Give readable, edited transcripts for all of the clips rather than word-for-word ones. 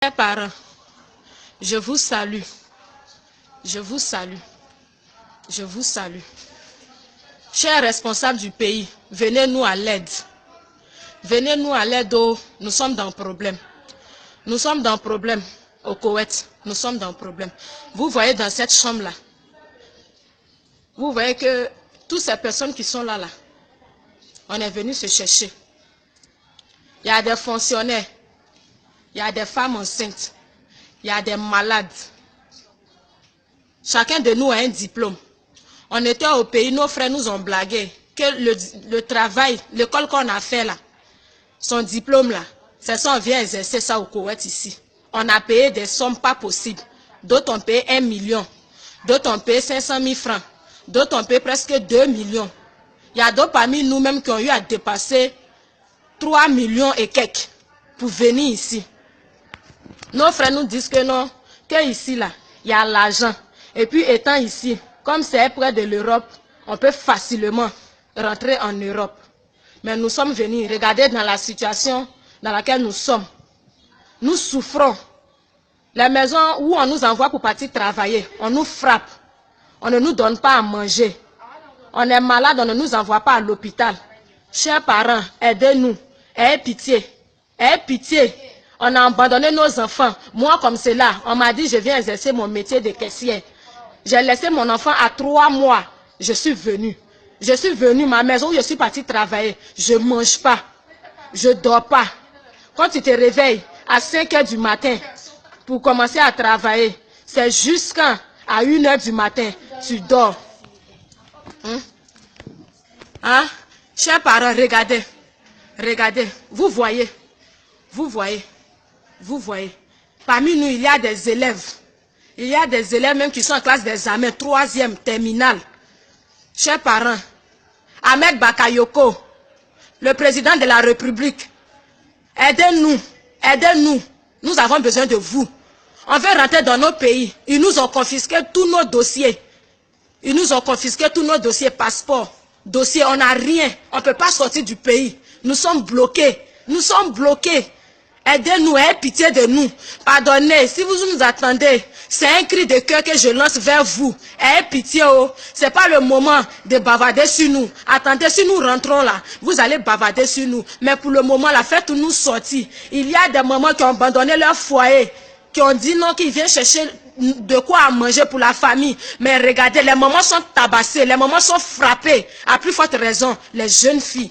Chers parents, je vous salue. Je vous salue. Je vous salue. Chers responsables du pays, venez-nous à l'aide. Venez-nous à l'aide. Nous sommes dans le problème. Nous sommes dans le problème au Koweït. Nous sommes dans le problème. Vous voyez dans cette chambre-là, vous voyez que toutes ces personnes qui sont là, on est venu se chercher. Il y a des fonctionnaires, il y a des femmes enceintes, il y a des malades. Chacun de nous a un diplôme. On était au pays, nos frères nous ont blagué que le travail, l'école qu'on a fait là, son diplôme là, c'est ça, on vient exercer ça au Koweït ici. On a payé des sommes pas possibles. D'autres ont payé 1 million. D'autres ont payé 500 000 francs. D'autres ont payé presque 2 millions. Il y a d'autres parmi nous-mêmes qui ont eu à dépasser 3 millions et quelques pour venir ici. Nos frères nous disent que non, que ici là, il y a l'argent. Et puis étant ici, comme c'est près de l'Europe, on peut facilement rentrer en Europe. Mais nous sommes venus, regardez dans la situation dans laquelle nous sommes. Nous souffrons. Les maisons où on nous envoie pour partir travailler, on nous frappe. On ne nous donne pas à manger. On est malade, on ne nous envoie pas à l'hôpital. Chers parents, aidez-nous. Ayez pitié. Ayez pitié. On a abandonné nos enfants. Moi, comme c'est là, on m'a dit je viens exercer mon métier de caissière. J'ai laissé mon enfant à 3 mois. Je suis venue. Je suis venue, ma maison où je suis partie travailler. Je ne mange pas. Je ne dors pas. Quand tu te réveilles à 5 h du matin pour commencer à travailler, c'est jusqu'à 1 h du matin, tu dors. Chers parents, regardez. Regardez. Vous voyez. Vous voyez. Vous voyez. Parmi nous, il y a des élèves. Il y a des élèves même qui sont en classe d'examen, 3e, terminale. Chers parents, Ahmed Bakayoko, le président de la République, aidez-nous. Aidez-nous. Nous avons besoin de vous. On veut rentrer dans nos pays. Ils nous ont confisqué tous nos dossiers. Ils nous ont confisqué tous nos dossiers, passeports, dossiers. On n'a rien. On ne peut pas sortir du pays. Nous sommes bloqués. Nous sommes bloqués. Aidez-nous, ayez pitié de nous. Pardonnez, si vous nous attendez, c'est un cri de cœur que je lance vers vous. Ayez pitié, ce n'est pas le moment de bavarder sur nous. Attendez, si nous rentrons là, vous allez bavarder sur nous. Mais pour le moment, la fête nous sortir. Il y a des mamans qui ont abandonné leur foyer, qui ont dit non, qu'ils viennent chercher de quoi à manger pour la famille. Mais regardez, les mamans sont tabassées, les mamans sont frappées. À plus forte raison, les jeunes filles.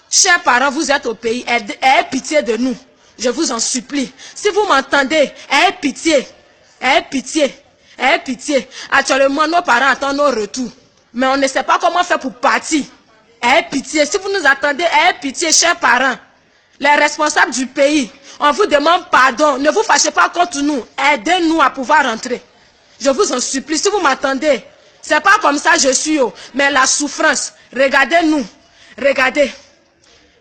Chers parents, vous êtes au pays, ayez pitié de nous. Je vous en supplie. Si vous m'entendez, ayez pitié. Ayez pitié. Ayez pitié. Actuellement, nos parents attendent nos retours. Mais on ne sait pas comment faire pour partir. Ayez pitié. Si vous nous attendez, ayez pitié, chers parents. Les responsables du pays, on vous demande pardon. Ne vous fâchez pas contre nous. Aidez-nous à pouvoir rentrer. Je vous en supplie. Si vous m'entendez, c'est pas comme ça je suis. Mais la souffrance. Regardez-nous. Regardez.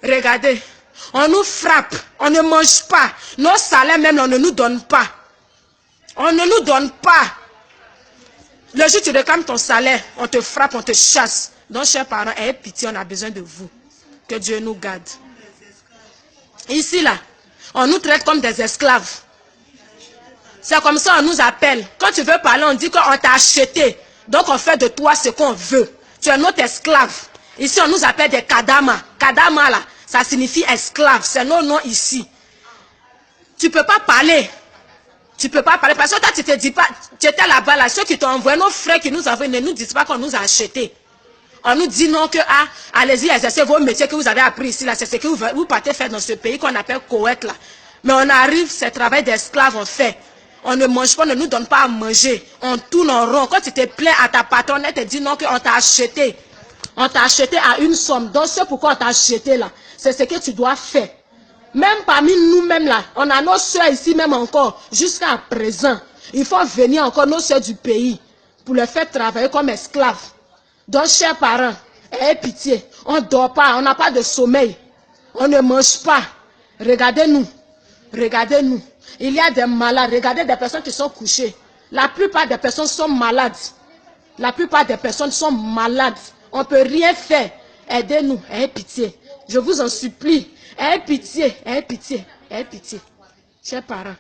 Regardez. On nous frappe, on ne mange pas. Nos salaires même, on ne nous donne pas. On ne nous donne pas. Le jour où tu réclames ton salaire, on te frappe, on te chasse. Donc, chers parents, ayez pitié, on a besoin de vous. Que Dieu nous garde. Ici, là, on nous traite comme des esclaves. C'est comme ça on nous appelle. Quand tu veux parler, on dit qu'on t'a acheté. Donc, on fait de toi ce qu'on veut. Tu es notre esclave. Ici, on nous appelle des kadama. Kadama, là. Ça signifie esclave, c'est nos noms ici. Tu ne peux pas parler. Tu ne peux pas parler parce que toi, tu te dis pas, tu étais là-bas, là, ceux qui t'ont envoyé, nos frères qui nous envoient, ne nous disent pas qu'on nous a achetés. On nous dit non que, allez-y, exercez vos métiers que vous avez appris ici, là, c'est ce que vous partez faire dans ce pays qu'on appelle Koweït, là. Mais on arrive, c'est travail d'esclave, on fait. On ne mange pas, on ne nous donne pas à manger. On tourne en rond. Quand tu te plains à ta patronne, elle te dit non qu'on t'a acheté. On t'a acheté à une somme. Donc, c'est pourquoi on t'a acheté là. C'est ce que tu dois faire. Même parmi nous-mêmes là, on a nos soeurs ici même encore, jusqu'à présent. Il faut venir encore nos soeurs du pays pour les faire travailler comme esclaves. Donc, chers parents, ayez pitié. On ne dort pas, on n'a pas de sommeil. On ne mange pas. Regardez-nous. Regardez-nous. Il y a des malades. Regardez des personnes qui sont couchées. La plupart des personnes sont malades. La plupart des personnes sont malades. On ne peut rien faire. Aidez-nous. Ayez pitié. Je vous en supplie. Ayez pitié. Ayez pitié. Ayez pitié. Chers parents.